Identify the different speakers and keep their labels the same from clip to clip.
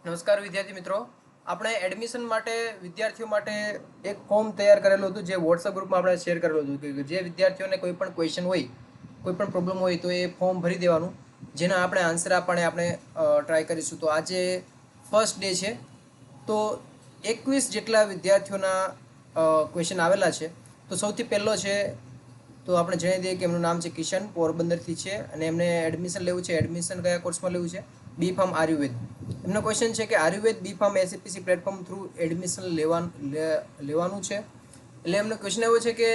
Speaker 1: નમસ્કાર વિદ્યાર્થી મિત્રો, આપણે એડમિશન માટે વિદ્યાર્થીઓ માટે એક ફોર્મ તૈયાર કરેલું હતું જે વોટ્સઅપ ગ્રુપમાં આપણે શેર કરેલું હતું કે જે વિદ્યાર્થીઓને કોઈ પણ ક્વેશ્ચન હોય, કોઈ પણ પ્રોબ્લેમ હોય તો એ ફોર્મ ભરી દેવાનું, જેના આપણે આન્સર આપણે ટ્રાય કરીશું. તો આજે ફર્સ્ટ ડે છે, તો 21 જેટલા વિદ્યાર્થીઓના ક્વેશ્ચન આવેલા છે. તો સૌથી પહેલો છે, તો આપણે જણાવી દઈએ કે એમનું નામ છે કિશન, પોરબંદરથી છે અને એમને એડમિશન લેવું છે. એડમિશન કયા કોર્સમાં લેવું છે? બી ફાર્મ આયુર્વેદ. એમનો ક્વેશ્ચન છે કે આયુર્વેદ બી ફાર્મ એસએપીસી પ્લેટફોર્મ થ્રુ એડમિશન લેવાનું છે. એટલે એમનો ક્વેશ્ચન એવો છે કે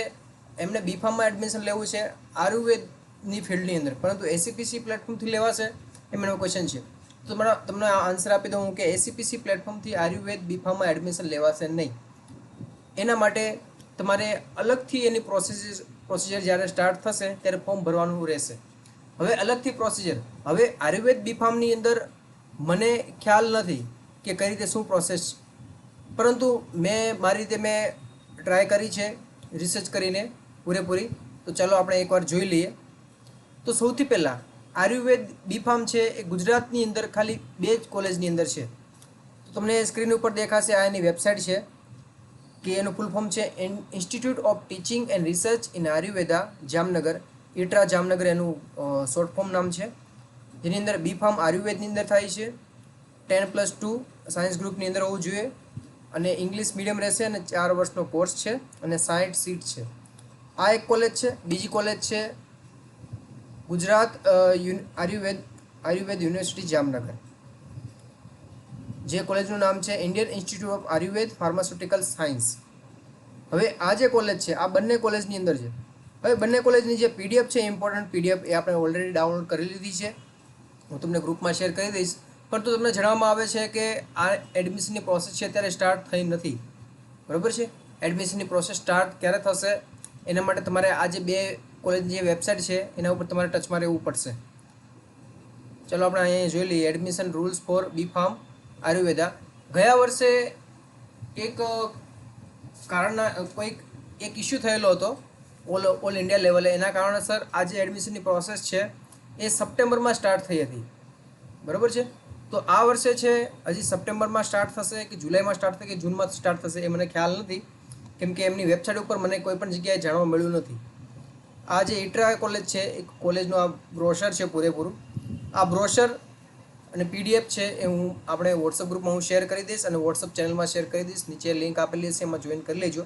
Speaker 1: એમને બી ફાર્મમાં એડમિશન લેવું છે આયુર્વેદની ફિલ્ડની અંદર, પરંતુ એસસીપીસી પ્લેટફોર્મથી લેવાશે એમનો ક્વેશ્ચન છે. તો તમને આન્સર આપી દઉં કે એસસીપીસી પ્લેટફોર્મથી આયુર્વેદ બી ફાર્મમાં એડમિશન લેવાશે નહીં. એના માટે તમારે અલગથી એની પ્રોસિજર જ્યારે સ્ટાર્ટ થશે ત્યારે ફોર્મ ભરવાનું રહેશે. હવે અલગથી પ્રોસિજર, હવે આયુર્વેદ બી ફાર્મની અંદર મને ખ્યાલ નથી કે કઈ રીતે શું પ્રોસેસ, પરંતુ મારી રીતે મેં ટ્રાય કરી છે રિસર્ચ કરીને પૂરેપૂરી. તો ચાલો આપણે એકવાર જોઈ લઈએ. તો સૌથી પહેલાં આયુર્વેદ બી ફાર્મ છે એ ગુજરાતની અંદર ખાલી 2 જ કોલેજની અંદર છે. તો તમને સ્ક્રીન ઉપર દેખાશે, આ એની વેબસાઇટ છે કે એનું ફૂલ ફોર્મ છે institute of teaching and research in Ayurveda Jamnagar, ITRA Jamnagar એનું શોર્ટ ફોર્મ નામ છે. જેની અંદર બી ફાર્મ આયુર્વેદની અંદર થાય છે. 10+2 સાયન્સ ગ્રુપની અંદર હોવું જોઈએ અને ઇંગ્લિશ મીડિયમ રહેશે અને 4 વર્ષનો કોર્સ છે અને 60 સીટ છે. આ એક કોલેજ છે. બીજી કોલેજ છે ગુજરાત આયુર્વેદ યુનિવર્સિટી જામનગર, જે કોલેજનું નામ છે Indian institute of Ayurveda pharmaceutical science. હવે આ જે કોલેજ છે, આ બંને કોલેજની અંદર છે. હવે બંને કોલેજની જે પીડીએફ છે, ઇમ્પોર્ટન્ટ પીડીએફ, એ આપણે ઓલરેડી ડાઉનલોડ કરી લીધી છે. હું તમને ગ્રુપમાં શેર કરી દઈશ. પરંતુ તમને જણાવવામાં આવે છે કે આ એડમિશનની પ્રોસેસ છે અત્યારે સ્ટાર્ટ થઈ નથી. બરાબર છે? એડમિશનની પ્રોસેસ સ્ટાર્ટ ક્યારે થશે એના માટે તમારે આ જે 2 કોલેજની જે વેબસાઇટ છે એના ઉપર તમારે ટચમાં રહેવું પડશે. ચલો આપણે અહીંયા જોઈ લઈએ admission rules for B pharm Ayurveda. ગયા વર્ષે એક ઇસ્યુ થયેલો હતો ઓલ ઇન્ડિયા લેવલે. એના કારણસર આ જે એડમિશનની પ્રોસેસ છે એ સપ્ટેમ્બરમાં સ્ટાર્ટ થઈ હતી. બરાબર છે? તો આ વર્ષે છે હજી સપ્ટેમ્બરમાં સ્ટાર્ટ થશે કે જુલાઈમાં સ્ટાર્ટ થશે કે જૂનમાં સ્ટાર્ટ થશે એ મને ખ્યાલ નથી, કેમ કે એમની વેબસાઇટ ઉપર મને કોઈ પણ જગ્યાએ જાણવા મળ્યું નથી. આ જે ઇટ્રા કોલેજ છે એ કોલેજનું આ બ્રોશર છે પૂરેપૂરું. આ બ્રોશર અને પીડીએફ છે એ આપણે વોટ્સઅપ ગ્રુપમાં હું શેર કરી દઈશ અને વોટ્સઅપ ચેનલમાં શેર કરી દઈશ. નીચે લિંક આપેલી છે, એમાં જોઈન કરી લેજો.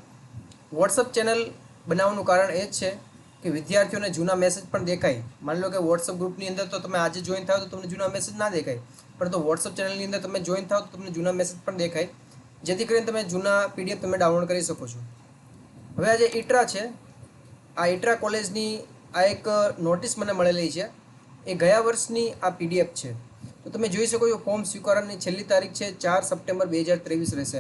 Speaker 1: વોટ્સઅપ ચેનલ બનાવવાનું કારણ એ જ છે કે વિદ્યાર્થીઓને જૂના મેસેજ પણ દેખાય. માની લો કે વોટ્સઅપ ગ્રુપની અંદર તો તમે આજે જોઈન થાવ તો તમને જૂના મેસેજ ના દેખાય, પરંતુ વોટ્સઅપ ચેનલની અંદર તમે જોઈન થાવ તો તમને જૂના મેસેજ પણ દેખાય, જેથી કરીને તમે જૂના પીડીએફ તમે ડાઉનલોડ કરી શકો છો. હવે આ જે ઇટ્રા છે, આ ઇટ્રા કોલેજની આ એક નોટિસ મને મળેલી છે. એ ગયા વર્ષની આ પીડીએફ છે. તો તમે જોઈ શકો છો ફોર્મ સ્વીકારવાની છેલ્લી તારીખ છે 4 સપ્ટેમ્બર 2023 રહેશે.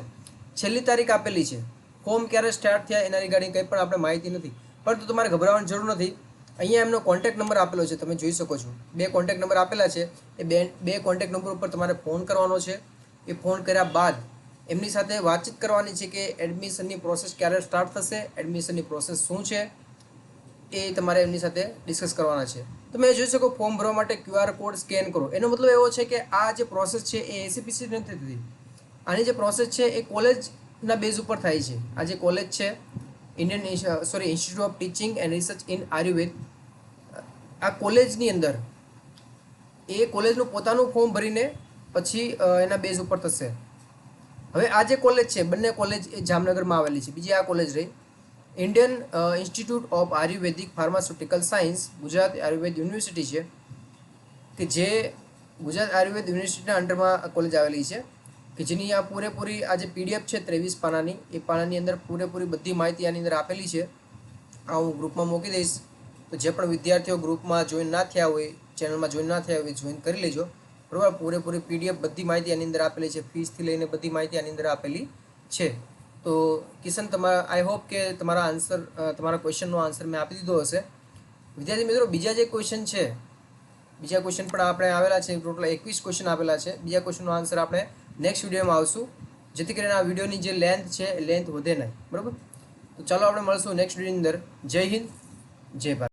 Speaker 1: છેલ્લી તારીખ આપેલી છે. ફોર્મ ક્યારે સ્ટાર્ટ થયા એના રિગાર્ડિંગ કંઈ પણ આપણે માહિતી નથી, પરંતુ તમારે ગભરાવાની જરૂર નથી. અહીંયા એમનો કોન્ટેક્ટ નંબર આપેલો છે, તમે જોઈ શકો છો. 2 કોન્ટેક્ટ નંબર આપેલા છે. એ 2 કોન્ટેક્ટ નંબર ઉપર તમારે ફોન કરવાનો છે. એ ફોન કર્યા બાદ એમની સાથે વાતચીત કરવાની છે કે એડમિશનની પ્રોસેસ ક્યારે સ્ટાર્ટ થશે, એડમિશનની પ્રોસેસ શું છે, એ તમારે એમની સાથે ડિસ્કસ કરવાના છે. તમે જોઈ શકો ફોર્મ ભરવા માટે QR કોડ સ્કેન કરો. એનો મતલબ એવો છે કે આ જે પ્રોસેસ છે એ એસસીપીસી નથી થતી. આની જે પ્રોસેસ છે એ કોલેજના બેઝ ઉપર થાય છે. આ જે કોલેજ છે institute of teaching and research in Ayurveda, આ કોલેજની અંદર એ કોલેજનું પોતાનું ફોર્મ ભરીને પછી એના બેઝ ઉપર થશે. હવે આ જે કોલેજ છે, બંને કોલેજ એ જામનગરમાં આવેલી છે. બીજી આ કોલેજ રહી Indian institute of Ayurvedic pharmaceutical science, Gujarat Ayurveda university છે, કે જે ગુજરાત આયુર્વેદ યુનિવર્સિટીના અંડરમાં કોલેજ આવેલી છે, કે જેની આ પૂરેપૂરી આ જે પીડીએફ છે 23 પાનાની, એ પાનાની અંદર પૂરેપૂરી બધી માહિતી આની અંદર આપેલી છે. આ હું ગ્રુપમાં મૂકી દઈશ. તો જે પણ વિદ્યાર્થીઓ ગ્રુપમાં જોઈન ના થયા હોય, ચેનલમાં જોઈન ના થયા હોય, જોઈન કરી લેજો. બરાબર? પૂરેપૂરી પીડીએફ બધી માહિતી આની અંદર આપેલી છે. ફીસથી લઈને બધી માહિતી આની અંદર આપેલી છે. તો કિશન, આઈ હોપ કે તમારા ક્વેશ્ચનનો આન્સર મેં આપી દીધો હશે. વિદ્યાર્થી મિત્રો, બીજા જે ક્વેશ્ચન છે, બીજા ક્વેશ્ચન પણ આપણે આવેલા છે. ટોટલ 21 ક્વેશ્ચન આપેલા છે. બીજા ક્વેશ્ચનનો આન્સર આપણે નેક્સ્ટ વિડીયોમાં આવશું, જેથી કરીને આ વિડીયોની જે લેન્થ છે એ લેન્થ વધે નહીં. બરાબર? તો ચાલો આપણે મળશું નેક્સ્ટ વિડીયોની અંદર. જય હિન્દ, જય ભારત.